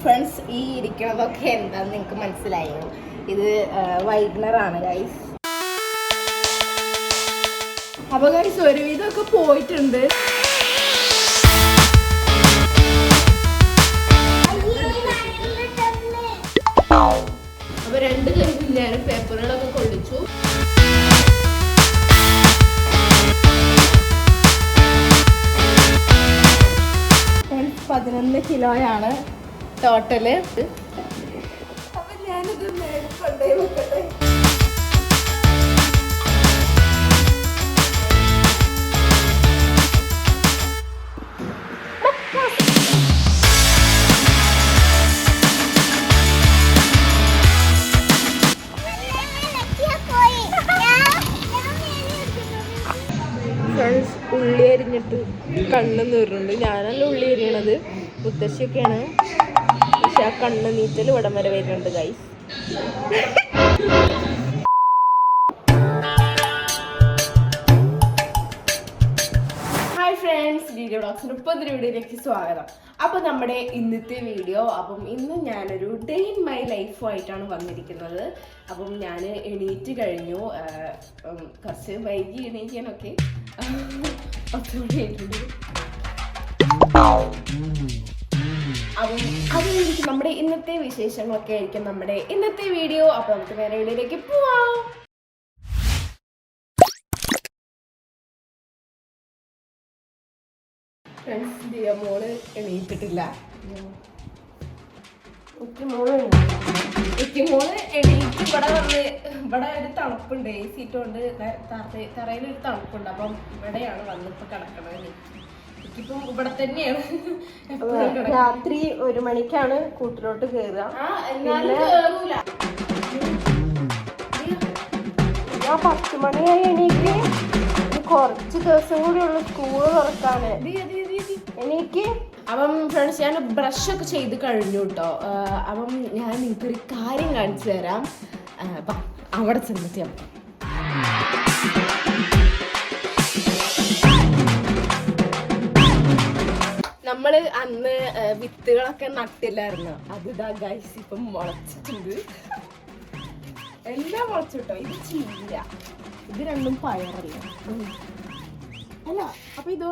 Friends, ഈ ഇരിക്കുന്നതൊക്കെ എന്താന്ന് നിങ്ങൾക്ക് മനസ്സിലായോ? ഇത് വൈഗ്നറാണ് ഗൈസ്. അപ്പൊ ഗൈസ് ഒരുവിധമൊക്കെ പോയിട്ടുണ്ട്. അപ്പൊ 2 ദിവസം ഞാൻ പേപ്പറുകളൊക്കെ കൊള്ളിച്ചു. 11 കിലോയാണ് ടോട്ടല്. അപ്പൊ ഞാനിത് കൊണ്ടേ വെക്കട്ടെ. ഫ്രണ്ട്സ്, ഉള്ളി അരിഞ്ഞിട്ട് കണ്ണ് നീറുന്നുണ്ട്. ഞാനല്ല ഉള്ളി അരിയണത്, മുത്തശ്ശിയൊക്കെയാണ്. പക്ഷെ ആ കണ്ണ് നീറ്റൽ ഇവിടം വരെ വരുന്നുണ്ട് ഗൈസ്. ഹായ് ഫ്രണ്ട്സ്, വീഡിയോ ബ്ലോഗ്സിൻ്റെ പുതിയൊരു വീഡിയോയിലേക്ക് സ്വാഗതം. അപ്പോൾ നമ്മുടെ ഇന്നത്തെ വീഡിയോ, അപ്പം ഇന്ന് ഞാനൊരു ഡേ ഇൻ മൈ ലൈഫുമായിട്ടാണ് വന്നിരിക്കുന്നത്. അപ്പം ഞാൻ എണീറ്റ് കഴിഞ്ഞു. കുറച്ച് വൈകി എണീക്കാനൊക്കെ 10 മണിയായിട്ടുണ്ട്. അപ്പം അതായിരിക്കും നമ്മുടെ ഇന്നത്തെ വിശേഷങ്ങളൊക്കെ ആയിരിക്കും നമ്മുടെ ഇന്നത്തെ വീഡിയോ. അപ്പോൾ നമുക്ക് വേറെ വീഡിയോയിലേക്ക് പോവാം. ഫ്രണ്ട്സ്, ദിയ മോള് എണീറ്റിട്ടില്ല. മോള് എണീറ്റ് ഇവിടെ വന്ന്, ഇവിടെ ഒരു തണുപ്പുണ്ട്, AC ഇട്ടുകൊണ്ട് തറയിലൊരു തണുപ്പുണ്ട്. അപ്പം ഇവിടെയാണ് വന്നിപ്പോ കിടക്കണത്. എനിക്കിപ്പം ഇവിടെ തന്നെയാണ്. രാത്രി 1 മണിക്കാണ് കൂട്ടിലോട്ട് കേറുക. ഞാൻ 10 മണിയായി എണീക്ക്. കുറച്ച് ദിവസം കൂടി ഉള്ളു സ്കൂള് തുറക്കാന്. എനിക്ക് അപ്പം ഫ്രണ്ട്സ്, ഞാൻ ബ്രഷൊക്കെ ചെയ്ത് കഴിഞ്ഞു കേട്ടോ. അപ്പം ഞാൻ നിങ്ങൾക്കൊരു കാര്യം കാണിച്ചു തരാം. അവിടെ ചെന്നിട്ട് നമ്മള് അന്ന് വിത്തുകളൊക്കെ നട്ടില്ലായിരുന്നു. അതിതാ ഗൈസ് ഇപ്പം മുളച്ചിട്ടുണ്ട്. എല്ലാം മുളച്ചു കേട്ടോ. ഇത് ചീര, ഇത് രണ്ടും പയറല്ല. അല്ല, അപ്പൊ ഇത്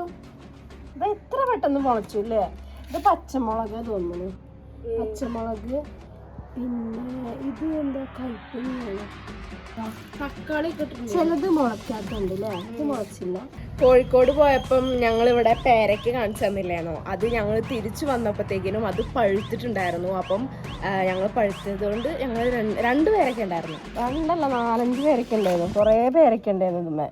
എത്ര പെട്ടെന്ന് മുളച്ചു അല്ലേ? ഇത് പച്ചമുളക് തോന്നുന്നു. പച്ചമുളക്, പിന്നെ ഇത് എന്താ കയ്പങ്ങ, തക്കാളി ഒക്കെ ചിലത് മുളക്കാത്തുണ്ട് അല്ലേ? ഇത് മുളച്ചില്ല. കോഴിക്കോട് പോയപ്പം ഞങ്ങൾ ഇവിടെ പേരയ്ക്ക് കാണിച്ചു തന്നില്ലായിരുന്നോ? അത് ഞങ്ങൾ തിരിച്ചു വന്നപ്പോഴത്തേക്കിനും അത് പഴുത്തിട്ടുണ്ടായിരുന്നു. അപ്പം ഞങ്ങൾ പഴുത്തത് കൊണ്ട് ഞങ്ങൾ 2 പേരൊക്കെ ഉണ്ടായിരുന്നു. 2 അല്ല 4-5 പേരൊക്കെ ഉണ്ടായിരുന്നു. കുറേ പേരൊക്കെ ഉണ്ടായിരുന്നു. ഇതുമ്മേ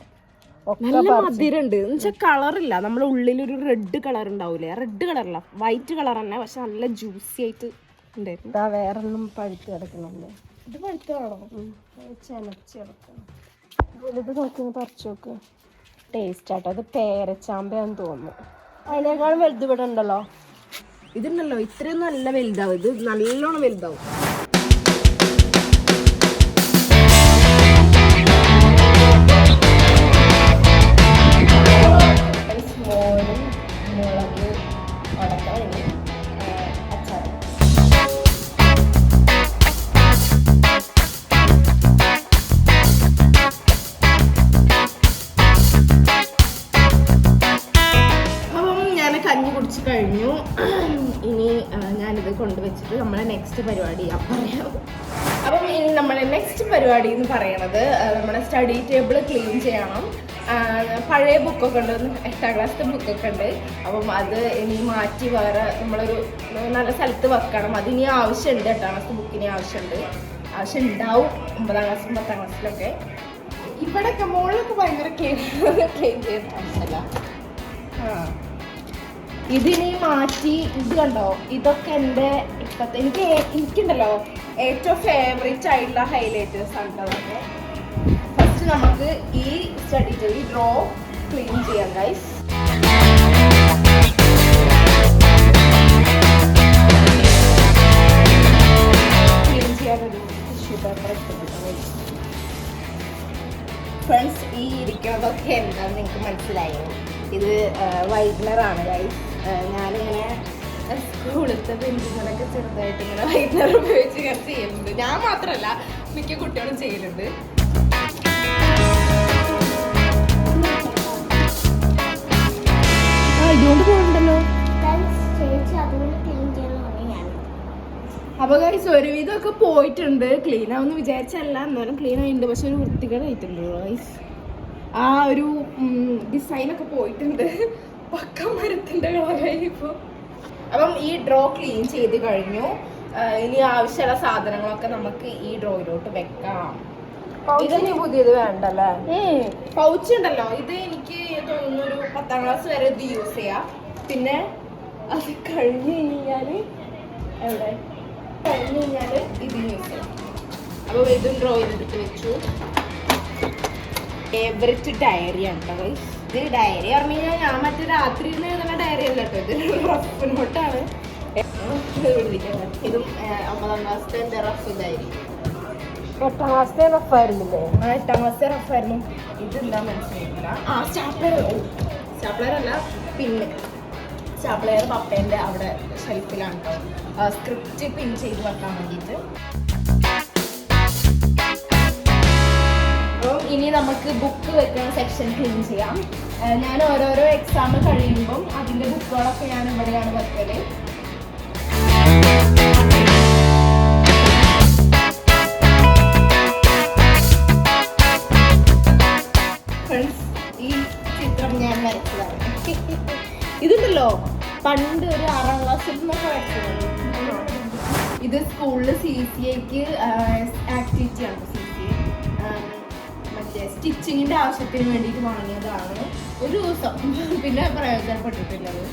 നല്ല മധുരമുണ്ട്. എന്ന് വെച്ചാൽ കളറില്ല. നമ്മുടെ ഉള്ളിലൊരു റെഡ് കളർ ഉണ്ടാവൂലേ? റെഡ് കളറല്ല, വൈറ്റ് കളർ തന്നെ. പക്ഷെ നല്ല ജ്യൂസി ആയിട്ട് ഉണ്ടായിരുന്നു. വേറെ ഒന്നും പഴുത്ത് കിടക്കുന്നുണ്ട്. ഇത് പഴുത്താണോ? ചെനച്ച് കിടക്കണം. ഇത് നോക്കി പറിച്ചു നോക്ക്. ടേസ്റ്റ് ആട്ടോ. അത് പേരച്ചാമ്പയാന്ന് തോന്നുന്നു. അതിനേക്കാളും വലുത് ഇവിടെ ഉണ്ടല്ലോ. ഇതുണ്ടല്ലോ, ഇത്രയും നല്ല വലുതാവും. ഇത് നല്ലോണം വലുതാവും. കഴിഞ്ഞു. ഇനി ഞാനിത് കൊണ്ടുവച്ചിട്ട് നമ്മളെ നെക്സ്റ്റ് പരിപാടി പറയാം. അപ്പം ഇനി നമ്മളെ നെക്സ്റ്റ് പരിപാടി എന്ന് പറയണത് നമ്മുടെ സ്റ്റഡി ടേബിൾ ക്ലീൻ ചെയ്യണം. പഴയ ബുക്കൊക്കെ ഉണ്ട്, 8ാം ക്ലാസ്സിലെ ബുക്കൊക്കെ ഉണ്ട്. അപ്പം അത് ഇനി മാറ്റി വേറെ നമ്മളൊരു നല്ല സ്ഥലത്ത് വെക്കണം. അതിനി ആവശ്യമുണ്ട്. 8ാം ക്ലാസ് ബുക്കിന് ആവശ്യം ഉണ്ടാവും. 9ാം ക്ലാസ്സിലും 10ാം ക്ലാസ്സിലൊക്കെ. ഇവിടെയൊക്കെ മോളിലൊക്കെ ഭയങ്കര ക്ലീൻ ചെയ്യേണ്ട ആവശ്യമല്ല. ഇതിനി മാറ്റി. ഇത് കണ്ടോ, ഇതൊക്കെ എൻ്റെ ഇപ്പോഴത്തെ എനിക്കുണ്ടല്ലോ ഏറ്റവും ഫേവറേറ്റ് ആയിട്ടുള്ള ഹൈലൈറ്റേഴ്സ് ആണ് അതൊക്കെ. ഫസ്റ്റ് നമുക്ക് ഈ സ്റ്റഡി ടേബിൾ ഡ്രോ ക്ലീൻ ചെയ്യാം ഗൈസ്. ക്ലീൻ ചെയ്യാനൊരു ടിഷ്യൂ പേപ്പർ എടുത്തിട്ടുണ്ട്. ഫ്രണ്ട്സ്, ഈ ഇരിക്കുന്നതൊക്കെ എന്താണെന്ന് നിങ്ങൾക്ക് മനസ്സിലായോ? ഇത് വൈഗ്നറാണ് ഗൈസ്. ഞാനിങ്ങനെ സ്കൂളത്തെ ബെഞ്ചുകളൊക്കെ ചെറുതായിട്ട് ഇങ്ങനെ വൈകുന്നേരം ഉപയോഗിച്ച് ഇങ്ങനെ ചെയ്യുന്നുണ്ട്. ഞാൻ മാത്രമല്ല, മിക്ക കുട്ടികളും ചെയ്യുന്നുണ്ട്. ഇതുകൊണ്ട് പോകണ്ടല്ലോ. അപ്പൊ ഗൈസ് ഒരുവിധം ഒക്കെ പോയിട്ടുണ്ട്. ക്ലീൻ ആവുമെന്ന് വിചാരിച്ചല്ല, എന്നാലും ക്ലീൻ ആയിട്ടുണ്ട്. പക്ഷെ ഒരു വൃത്തികേടായിട്ടുണ്ട് ഗൈസ്. ആ ഒരു ഡിസൈനൊക്കെ പോയിട്ടുണ്ട്. പക്ക മരത്തിന്റെ കളറായി ഇപ്പൊ. അപ്പം ഈ ഡ്രോ ക്ലീൻ ചെയ്ത് കഴിഞ്ഞു. ഇനി ആവശ്യമുള്ള സാധനങ്ങളൊക്കെ നമുക്ക് ഈ ഡ്രോയിലോട്ട് വെക്കാം. ഇതിന് പുതിയത് വേണ്ടല്ലേ? പൗച്ച് ഉണ്ടല്ലോ, ഇത് എനിക്ക് തോന്നുന്നു ഒരു 10ാം ക്ലാസ് വരെ ഇത് യൂസ് ചെയ്യാം. പിന്നെ അത് കഴിഞ്ഞ് കഴിഞ്ഞാല് ഇത് യൂസ് ചെയ്യാം. അപ്പൊ ഇതും ഡ്രോയിലെടുത്ത് വെച്ചു. ഫേവററ്റ് ഡയറി ആണ് കേട്ടോ. ഇത് ഡയറി പറഞ്ഞു കഴിഞ്ഞാൽ ഞാൻ മറ്റേ രാത്രി എഴുതുന്ന ഡയറി അല്ല കേട്ടോ, ഇത് റഫ് നോട്ടാണ്. ഇതും 9ാം ക്ലാസ്സിലെ എൻ്റെ റഫ് ഡയറി. 8ാം ക്ലാസ്സിലെ റഫായിരുന്നില്ലേ? 8ാം ക്ലാസ്സിലെ റഫായിരുന്നു. ഇതെന്താ മനസ്സിലായില്ല. സ്റ്റാപ്ലർ അല്ല, പിന്നെ സ്റ്റാപ്ലർ പപ്പേൻ്റെ അവിടെ ഷെൽഫിലാണ് കേട്ടോ, സ്ക്രിപ്റ്റ് പിൻ ചെയ്ത് വെക്കാൻ വേണ്ടിയിട്ട്. അപ്പം ഇനി നമുക്ക് ബുക്ക് വെക്കുന്ന സെക്ഷൻ ക്ലീൻ ചെയ്യാം. ഞാൻ ഓരോരോ എക്സാം കഴിയുമ്പം അതിൻ്റെ ബുക്കുകളൊക്കെ ഞാൻ ഇവിടെയാണ് വെക്കല്. ഫ്രണ്ട്സ്, ഈ ചിത്രം ഞാൻ വരച്ചതാണ്. ഇതുണ്ടല്ലോ, പണ്ട് ഒരു 6ാം ക്ലാസ്സിൽ നിന്നൊക്കെ വരച്ചതാണ്. ഇത് സ്കൂളിൽ CCAക്ക് ആക്ടിവിറ്റിയാണ്. മറ്റേ സ്റ്റിച്ചിങ്ങിൻ്റെ ആവശ്യത്തിന് വേണ്ടിയിട്ട് വാങ്ങിയതാണ്. ഒരു ദിവസം പിന്നെ പ്രയോജനപ്പെട്ടിട്ടുള്ളത്.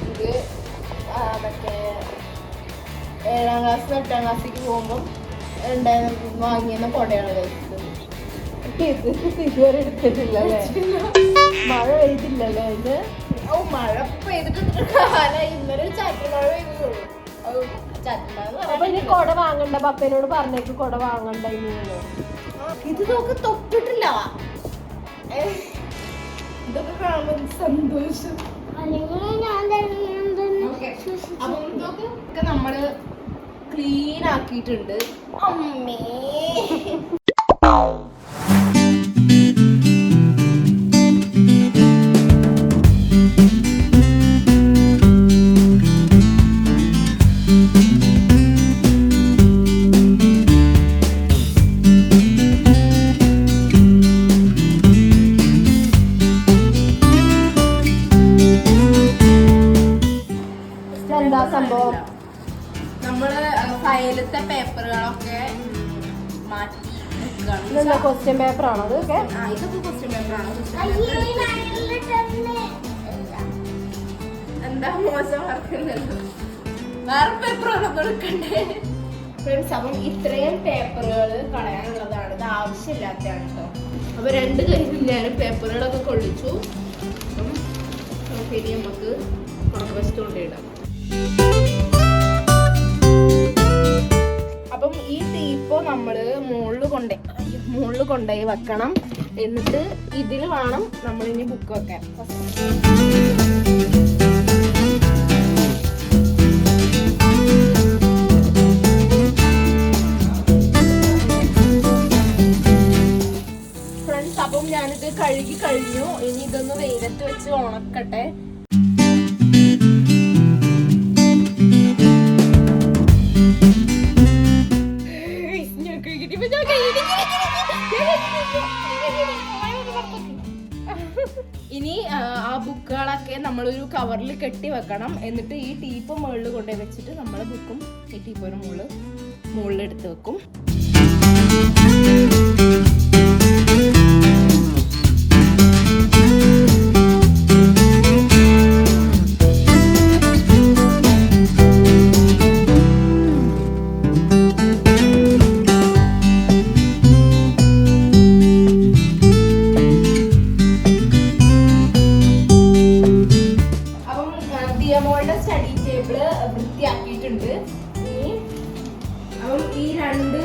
ഇത് മറ്റേ 7ാം ക്ലാസ്സിൽ 8ാം ക്ലാസ്സിലേക്ക് പോകുമ്പം വാങ്ങിയെന്ന കൊടയാണ് കഴിച്ചത്. ഇതുവരെ എടുത്തിട്ടില്ലല്ലേ? മഴ പെയ്തില്ലല്ലേ ഇത്? മഴ പെയ്തിട്ട് കാലം ഇന്നലെ ചാറ്റൽ മഴ പെയ്തുള്ളൂ. അപ്പൊ ഇനി കൊട വാങ്ങണ്ട, പപ്പേനോട് പറഞ്ഞേക്ക് കൊട വാങ്ങണ്ട. ഇത് നോക്ക്, തൊട്ടിട്ടില്ല. ഇതൊക്കെ കാണുമ്പോ സന്തോഷം. അപ്പൊ ഇതൊക്കെ നമ്മള് ക്ലീൻ ആക്കിയിട്ടുണ്ട്. അമ്മേ, എന്താ സംഭവം? നമ്മള് ഫയലത്തെ പേപ്പറുകളൊക്കെ മാറ്റി വെക്കുകയാണ്. ക്വസ്റ്റ്യൻ പേപ്പർ ആണോ അതൊക്കെ? ഇതൊക്കെ ക്വസ്റ്റ്യൻ പേപ്പറാണ്. എന്താ മോശം വർക്കുന്നല്ലോ, വേറെ പേപ്പറുകളൊക്കെ എടുക്കണ്ടേ ഫ്രണ്ട്സ്? അപ്പം ഇത്രയും പേപ്പറുകൾ കളയാനുള്ളതാണ്, ഇത് ആവശ്യമില്ലാത്തതാണ് കേട്ടോ. അപ്പൊ 2 കയ്യിലും ഞാൻ പേപ്പറുകളൊക്കെ കൊള്ളിച്ചു. അപ്പം ഇനി നമുക്ക് വശത്ത് കൊണ്ടിടാം. അപ്പം ഈ ടീപ്പോ നമ്മള് മുകളിൽ കൊണ്ടുപോയി വെക്കണം. എന്നിട്ട് ഇതിൽ വേണം നമ്മളിനി ബുക്ക് വെക്കാൻ. ഫ്രണ്ട്സ്, അപ്പം ഞാനിത് കഴുകി കഴിഞ്ഞു. ഇനി ഇതൊന്ന് വെയിലത്ത് വെച്ച് ഉണക്കട്ടെ. ഇനി ആ ബുക്കുകളൊക്കെ നമ്മളൊരു കവറിൽ കെട്ടി വെക്കണം. എന്നിട്ട് ഈ ടീപ്പ് മുകളിൽ കൊണ്ടുപോയി വെച്ചിട്ട് നമ്മൾ ബുക്കും ഈ ടീപ്പിന് മുകളിലെടുത്ത് വെക്കും. സ്റ്റഡി ടേബിള് വൃത്തിയാക്കിയിട്ടുണ്ട്. അപ്പം ഈ 2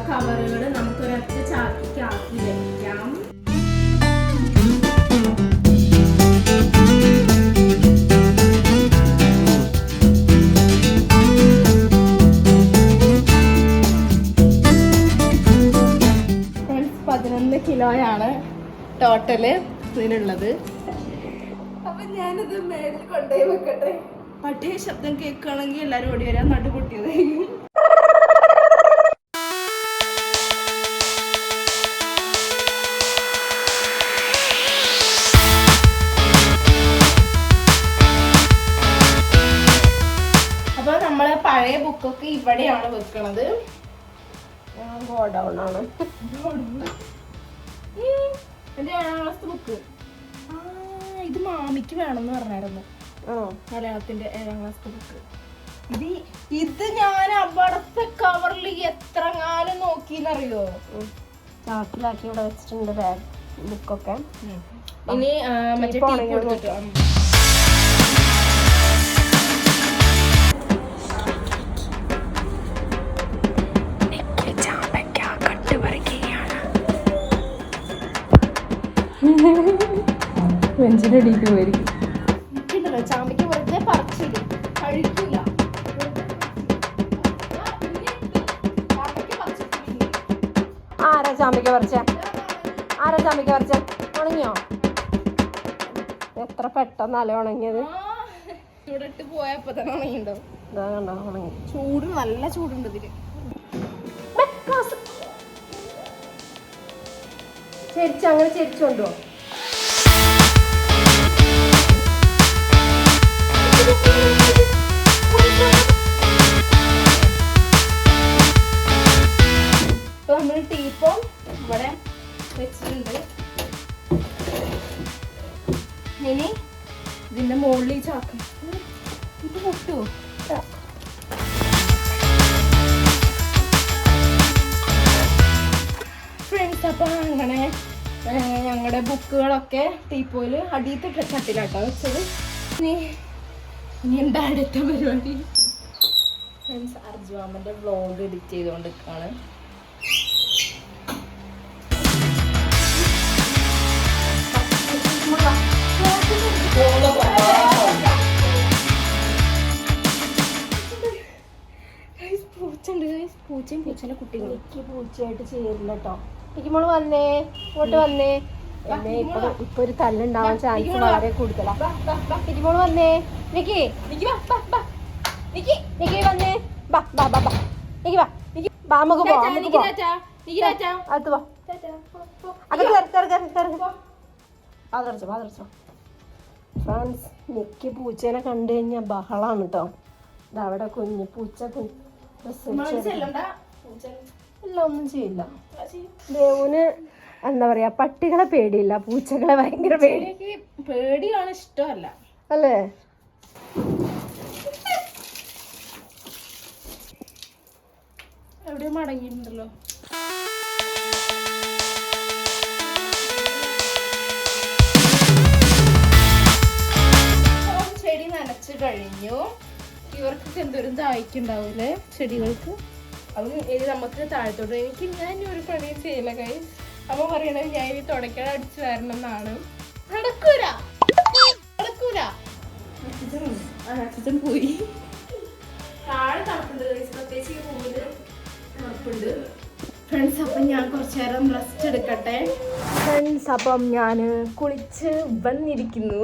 കവറുകൾ നമുക്കൊരൊറ്റ ചാക്കിക്ക് ആക്കി വെക്കാം. കിലോയാണ് ടോട്ടല് ഇതിനുള്ളത്. അപ്പൊ ഞാനിത് മേലിൽ കൊണ്ടുപോയി വെക്കട്ടെ. പട്ടിയ ശബ്ദം കേൾക്കുകയാണെങ്കിൽ എല്ലാരും ഓടി വരാൻ നടുപൊട്ടിയത്. അപ്പൊ നമ്മള് പഴയ ബുക്കൊക്കെ ഇവിടെയാണ് വെക്കണത്. ഗോഡൗൺ ആണ് എന്റെ 7ാം ക്ലാസ് ബുക്ക്. ഇത് മാമിക്ക് വേണമെന്ന് പറഞ്ഞായിരുന്നു. മലയാളത്തിന്റെ 7ാം ക്ലാസ് ബുക്ക്. ഇത് ഞാൻ അവിടത്തെ കവറിൽ എത്ര കാലം നോക്കിന്നറിയോ. ചാക്കിലാക്കി ഇവിടെ വെച്ചിട്ടുണ്ട് ബാഗ് ബുക്കൊക്കെ. ഇനി മറ്റേ വെഞ്ചിനടിയിട്ട് പോയിരിക്കും. ചാമ്പയ്ക്ക് വെറുതെ പറിച്ചിടും, കഴിക്കില്ല. ആരാ ചാമ്പയ്ക്ക് പറിച്ച? ഉണങ്ങിയോ? എത്ര പെട്ടെന്നല്ലേ ഉണങ്ങിയത്. ചൂടിട്ട് പോയപ്പോ തന്നെ ഉണങ്ങിണ്ടോ? ഇതാ കണ്ടോ ഉണങ്ങി. ചൂട് നല്ല ചൂടുണ്ട് ഇതില്. അങ്ങനെ ചെരിച്ചുകൊണ്ടോ? ഇപ്പൊ നമ്മള് ടീപ്പോ ഇവിടെ വെച്ചിട്ടുണ്ട്. ഇനി ഇതിന്റെ മുകളിൽ ചാക്കും. ഇത് പൊട്ടുവോ? ഫ്രണ്ട്സ്, അപ്പൊ അങ്ങനെ ഞങ്ങളുടെ ബുക്കുകളൊക്കെ ടീപ്പോയിൽ അടിയത്തെ ചട്ടിലാട്ടോ വെച്ചത്. ഇനി എന്താ അടുത്ത പരിപാടി? ഫ്രണ്ട്സ്, അർജുവാമ്മന്റെ വ്ലോഗ് എഡിറ്റ് ചെയ്തുകൊണ്ടിരിക്കുകയാണ്. പൂച്ചയും പൂച്ചേന്റെ കുട്ടികളും. എനിക്ക് പൂച്ചയായിട്ട് ചേരില്ല കേട്ടോ. എനിക്ക് മോള് വന്നേ, ഇങ്ങോട്ട് വന്നേ. എന്നെ ഇപ്പൊ ഒരു തല്ലുണ്ടാവാൻ ചാൻസ് വളരെ കൂടുതലാ. എനിക്ക് മോള് വന്നേ. നിക്കി വന്നേ. നമുക്ക് ഫ്രണ്ട്സ്, നിക്കി പൂച്ചേനെ കണ്ടു കഴിഞ്ഞാൽ ബഹളാണ് കേട്ടോ. ഇതവിടെ കുഞ്ഞു പൂച്ച എല്ലാം ഒന്നും ചെയ്യില്ല. ദേവുന് എന്താ പറയാ, പട്ടികളെ പേടിയില്ല, പൂച്ചകളെ ഭയങ്കര പേടിയാണ്. ഇഷ്ടമല്ല അല്ലേ? എവിടെയോ മടങ്ങിയിട്ടുണ്ടല്ലോ. ചെടി നനച്ചു കഴിഞ്ഞു. ഇവർക്കൊക്കെ എന്തോരം ദാഹിക്കുണ്ടാവൂലേ ചെടികൾക്ക്. അപ്പം ഇനി നമുക്ക് താഴത്തോട്ട് ഞാൻ ഒരു പണിയും ചെയ്യില്ല കൈ. അമ്മ പറയണത് ഞാൻ ഇനി തുടയ്ക്കാൻ അടിച്ചു വരണം എന്നാണ്. നടക്കൂല. അച്ഛൻ പോയി. താഴെ തണുപ്പുണ്ട്, പ്രത്യേകിച്ച് ഈ റൂമില് തണുപ്പുണ്ട്. ഫ്രണ്ട്സ്, അപ്പം ഞാൻ കുറച്ചു നേരം റെസ്റ്റ് എടുക്കട്ടെ. ഫ്രണ്ട്സ്, അപ്പം ഞാൻ കുളിച്ച് വന്നിരിക്കുന്നു.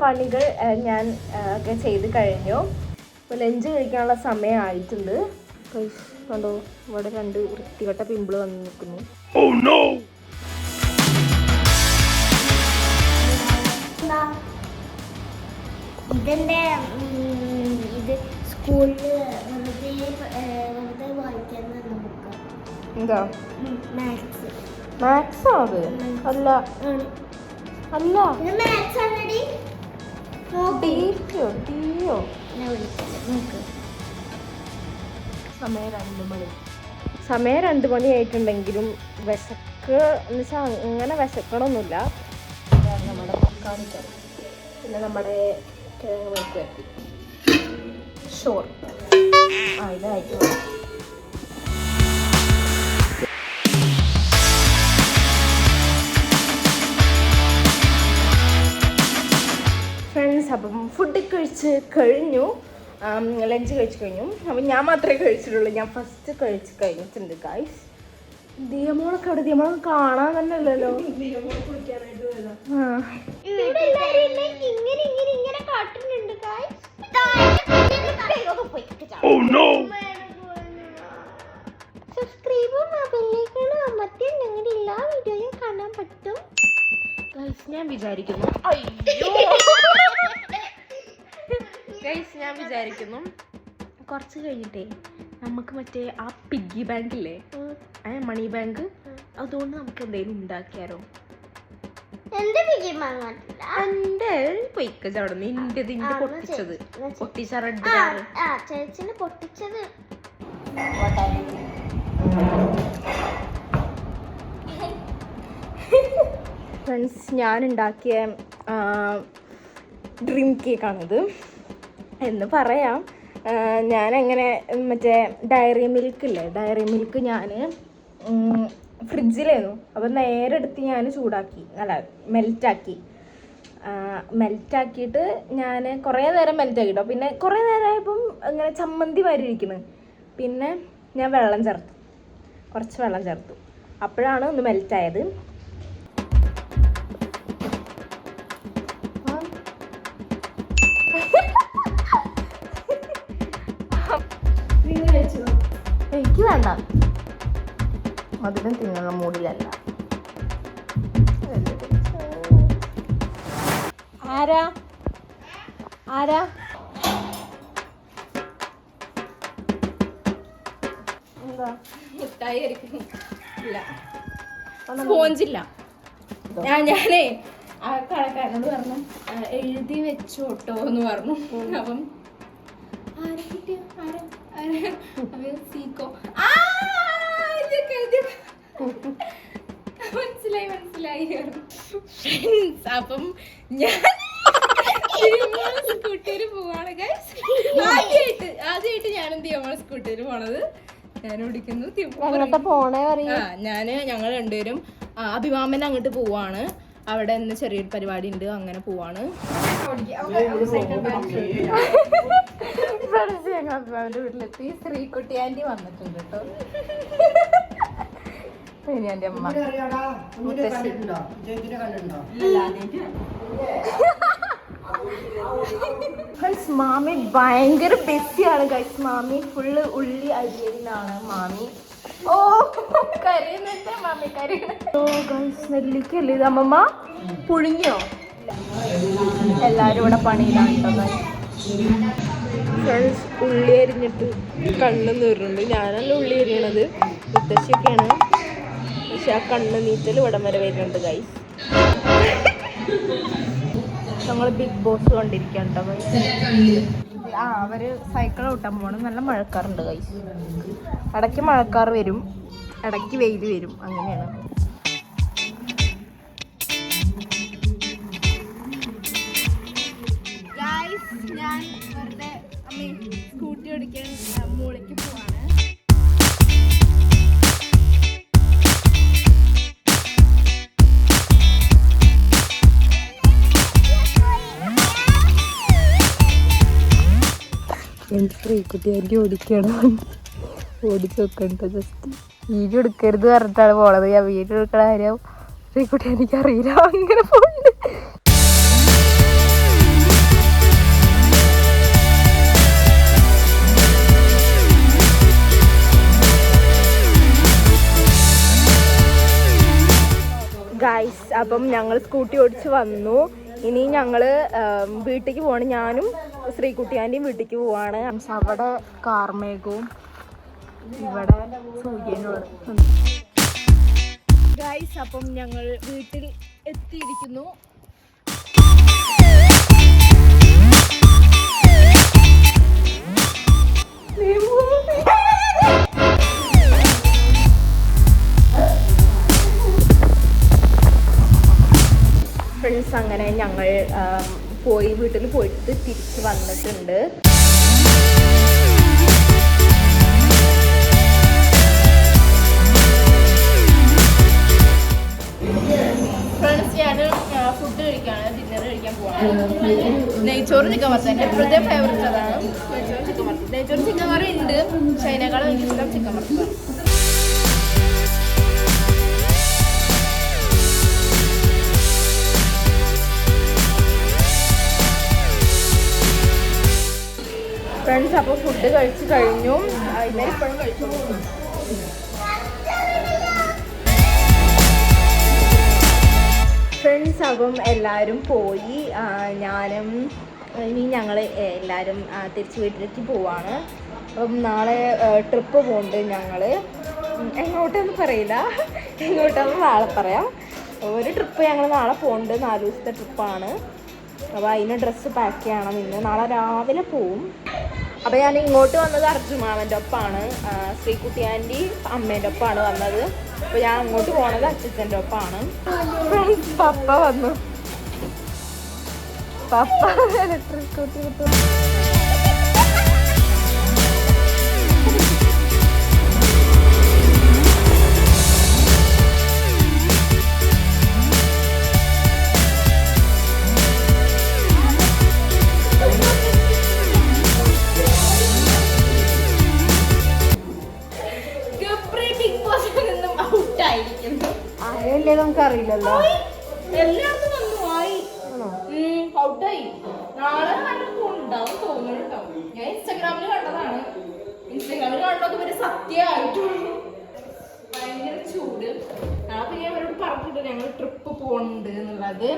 പണികൾ ഞാൻ ഒക്കെ ചെയ്ത് കഴിഞ്ഞു. ഇപ്പോൾ ലഞ്ച് കഴിക്കാനുള്ള സമയമായിട്ടുണ്ട്. കണ്ടോ, ഇവിടെ 2 വൃത്തികെട്ട പിമ്പിൾ വന്ന് നിൽക്കുന്നു. ഇതിന്റെ ഇത് സ്കൂളിൽ വെറുതെ വായിക്കാൻ ബുക്ക്. എന്താ മാത്സ്? മാത്സാ അത്? അല്ല അല്ല, സമയം 2 മണി ആയിട്ടുണ്ടെങ്കിലും വിശക്ക് എന്ന് വെച്ചാൽ അങ്ങനെ വിശക്കണമൊന്നുമില്ല. നമ്മുടെ തക്കാളി കറി, പിന്നെ നമ്മുടെ കിഴങ്ങ് വെട്ടി ഷോർ ഇതായിട്ട്. ഫ്രണ്ട്സ്, അപ്പം ഫുഡ് കഴിച്ച് കഴിഞ്ഞു, ലഞ്ച് കഴിച്ച് കഴിഞ്ഞു. അപ്പം ഞാൻ മാത്രമേ കഴിച്ചിട്ടുള്ളൂ. ഞാൻ ഫസ്റ്റ് കഴിച്ച് കഴിഞ്ഞിട്ടുണ്ട് ഗൈസ്. ദിയമോളൊക്കെ അവിടെ ദിയമോളൊക്കെ കാണാൻ തന്നെ അല്ലല്ലോ. സബ്സ്ക്രൈബും മറ്റേ ഞങ്ങളുടെ എല്ലാ വീഡിയോയും കാണാൻ പറ്റും. ഞാൻ വിചാരിക്കുന്നു കുറച്ച് കഴിഞ്ഞിട്ടേ നമുക്ക് മറ്റേ ആ പിഗ്ഗി ബാങ്ക് ഇല്ലേ, മണി ബാങ്ക്, അതുകൊണ്ട് നമുക്ക് എന്തെങ്കിലും ഉണ്ടാക്കിയാലോ? എന്റെ പൊയ്ക്ക ചവിടുന്നു നിന്റെത് ഇന്റെ പൊട്ടിച്ചത് പൊട്ടിച്ച റെഡ് ചേച്ചിന് പൊട്ടിച്ചത്. ഫ്രണ്ട്സ്, ഞാൻ ഉണ്ടാക്കിയ ഡ്രീം കേക്കാണിത് എന്ന് പറയാം. ഞാനങ്ങനെ മറ്റേ ഡയറി മിൽക്ക് ഞാൻ ഫ്രിഡ്ജിലായിരുന്നു. അപ്പം നേരെ എടുത്ത് ഞാൻ ചൂടാക്കി, അല്ല മെൽറ്റാക്കിയിട്ട് ഞാൻ കുറേ നേരം മെൽറ്റാക്കിട്ടോ. പിന്നെ കുറേ നേരമായപ്പം ഇങ്ങനെ ചമ്മന്തി മാരിയിരിക്കുന്നു. പിന്നെ ഞാൻ കുറച്ച് വെള്ളം ചേർത്തു. അപ്പോഴാണ് ഒന്ന് മെൽറ്റായത്. എനിക്ക് വേണ്ട, മധുരം തിന്നുന്ന മൂഡിലല്ല. ആരാ എന്താ മുട്ടായി ഇല്ല, സ്പോഞ്ചില്ല. ഞാനേ ആ കടക്കാരനോട് പറഞ്ഞു എഴുതി വെച്ചോട്ടോ എന്ന് പറഞ്ഞു. അപ്പം മനസ്സിലായി. അപ്പം ഞാൻ സ്കൂട്ടറിൽ പോവാണ്. ആദ്യമായിട്ട് ഞാൻ എന്ത് ചെയ്യാൻ സ്കൂട്ടറിൽ പോണത്. ഞാൻ ഓടിക്കുന്നു. ഞങ്ങൾ രണ്ടുപേരും അഭിമാമൻ അങ്ങോട്ട് പോവാണ്. അവിടെ ഇന്ന് ചെറിയൊരു പരിപാടി ഉണ്ട്, അങ്ങനെ പോവാണ്. അഭിമാമന്റെ വീട്ടിലെത്തി. ശ്രീകുട്ടി ആന്റി വന്നിട്ടുണ്ട് കേട്ടോ. ഇനി എന്റെ അമ്മ മാമി ഭയങ്കര ബിസിയാണ് ഗൈസ്. മാമി ഫുള്ള് ഉള്ളി അരിയലിനാണ് മാമി. ഓ കരയുന്നുണ്ട് മാമി, കരയുന്നു. ഓ ഗൈസ്, നെല്ലിക്കല്ലേ ഇത്? അമ്മമ്മ പുഴുങ്ങിയോ? എല്ലാരും ഇവിടെ പണിയിലാണ് കേട്ടോ. ഫ്രണ്ട്സ്, ഉള്ളി അരിഞ്ഞിട്ട് കണ്ണ് നീറുന്നുണ്ട്. ഞാനല്ല ഉള്ളി അരിയണത്, മുത്തശ്ശിയൊക്കെയാണ്. പക്ഷെ ആ കണ്ണ് നീറ്റൽ ഇവിടം വരെ വരുന്നുണ്ട് ഗൈസ്. ഞങ്ങൾ ബിഗ് ബോസ് കണ്ടിരിക്കാൻ കേട്ടോ ഗൈസ്. അവര് സൈക്കിൾ ഓട്ടാൻ പോകണം. നല്ല മഴക്കാറുണ്ട് ഗൈസ്. ഇടയ്ക്ക് മഴക്കാർ വരും, ഇടയ്ക്ക് വെയിൽ വരും, അങ്ങനെയാണ്. ഞാൻ വെറുതെ സ്കൂട്ടി ഓടിക്കാൻ മൂളിക്ക് പോവാണ്. ശ്രീകുട്ടി ആയിരിക്കും ഓടിക്കണം. ഓടിച്ച് വെക്കണ്ട, ജസ്റ്റ് വീഡിയോ എടുക്കരുത് പറഞ്ഞിട്ടാണ് പോണത്. ഞാൻ വീഡിയോ എടുക്കണ കാര്യം ശ്രീകുട്ടി എനിക്കറിയില്ല, അങ്ങനെ പോണ്ട്. ഗൈസ്, അപ്പം ഞങ്ങൾ സ്കൂട്ടി ഓടിച്ച് വന്നു. ഇനി ഞങ്ങൾ വീട്ടിലേക്ക് പോവാണ്. ഞാനും ശ്രീകുട്ടിയാൻ്റെയും വീട്ടിലേക്ക് പോവാണ്. അവിടെ കാർമേഘവും ഇവിടെ സൂര്യനുമാണ് ഗൈസ്. അപ്പം ഞങ്ങൾ വീട്ടിൽ എത്തിയിരിക്കുന്നു. ഫ്രണ്ട്സ്, അങ്ങനെ ഞങ്ങൾ വീട്ടിൽ പോയിട്ട് തിരിച്ച് വന്നിട്ടുണ്ട്. ഫ്രണ്ട്സ്, ഞാൻ ഫുഡ് കഴിക്കുകയാണ്, ഡിന്നർ കഴിക്കാൻ പോവാണ്. നെയ്ച്ചോറ് ചിക്കൻ വറുത്ത എൻ്റെ എപ്പോഴത്തെ ഫേവറേറ്റ് അതാണ്. നെയ്ച്ചോറ് ചിക്കൻ കറി ഉണ്ട്, പക്ഷേ അതിനേക്കാളും എനിക്കിഷ്ടം ചിക്കൻ വറുത്തതാണ്. ഫ്രണ്ട്സ് അപ്പോൾ ഫുഡ് കഴിച്ച് കഴിഞ്ഞു. ഇന്നലെ ഇപ്പോഴും കഴിച്ചു. ഫ്രണ്ട്സ് അപ്പം എല്ലാവരും പോയി. ഞാനും ഇനി ഞങ്ങൾ എല്ലാവരും തിരിച്ച് വീട്ടിലേക്ക് പോവാണ്. അപ്പം നാളെ ട്രിപ്പ് പോകുന്നുണ്ട് ഞങ്ങൾ. എങ്ങോട്ടെന്ന് പറയില്ല, എങ്ങോട്ടാന്ന് നാളെ പറയാം. ഒരു ട്രിപ്പ് ഞങ്ങൾ നാളെ പോകുന്നുണ്ട്, 4 ദിവസത്തെ ട്രിപ്പാണ്. അപ്പോൾ അതിന് ഡ്രസ്സ് പാക്ക് ചെയ്യണം. ഇന്ന് നാളെ രാവിലെ പോവും. അപ്പോൾ ഞാൻ ഇങ്ങോട്ട് വന്നത് അർജുമാവൻ്റെ ഒപ്പമാണ്. ശ്രീകുട്ടി ആൻറ്റി അമ്മേൻ്റെ ഒപ്പമാണ് വന്നത്. അപ്പോൾ ഞാൻ അങ്ങോട്ട് പോണത് അച്ഛൻ്റെ ഒപ്പമാണ്. പപ്പ വന്നു. പപ്പ ഇലക്ട്രിക് സ്കൂട്ടി കിട്ടും. ആരല്ലേ നമുക്ക് അറിയില്ലല്ലോ. എല്ലാവർക്കും വന്നു ആയി. ഔട്ടായി. നാളെ ഉണ്ടാവും തോന്നുന്നുണ്ടോ? ഞാൻ ഇൻസ്റ്റാഗ്രാമിൽ കണ്ടതാണ്. ഇൻസ്റ്റാഗ്രാമിൽ കണ്ടത് ഒരു സത്യമായിട്ടുള്ളൂ. ഭയങ്കര ചൂട്. നാളെ ഞാൻ അവരോട് പറഞ്ഞിട്ടുണ്ട് ഞങ്ങൾ ട്രിപ്പ് പോകുന്നുണ്ട് എന്നുള്ളത്.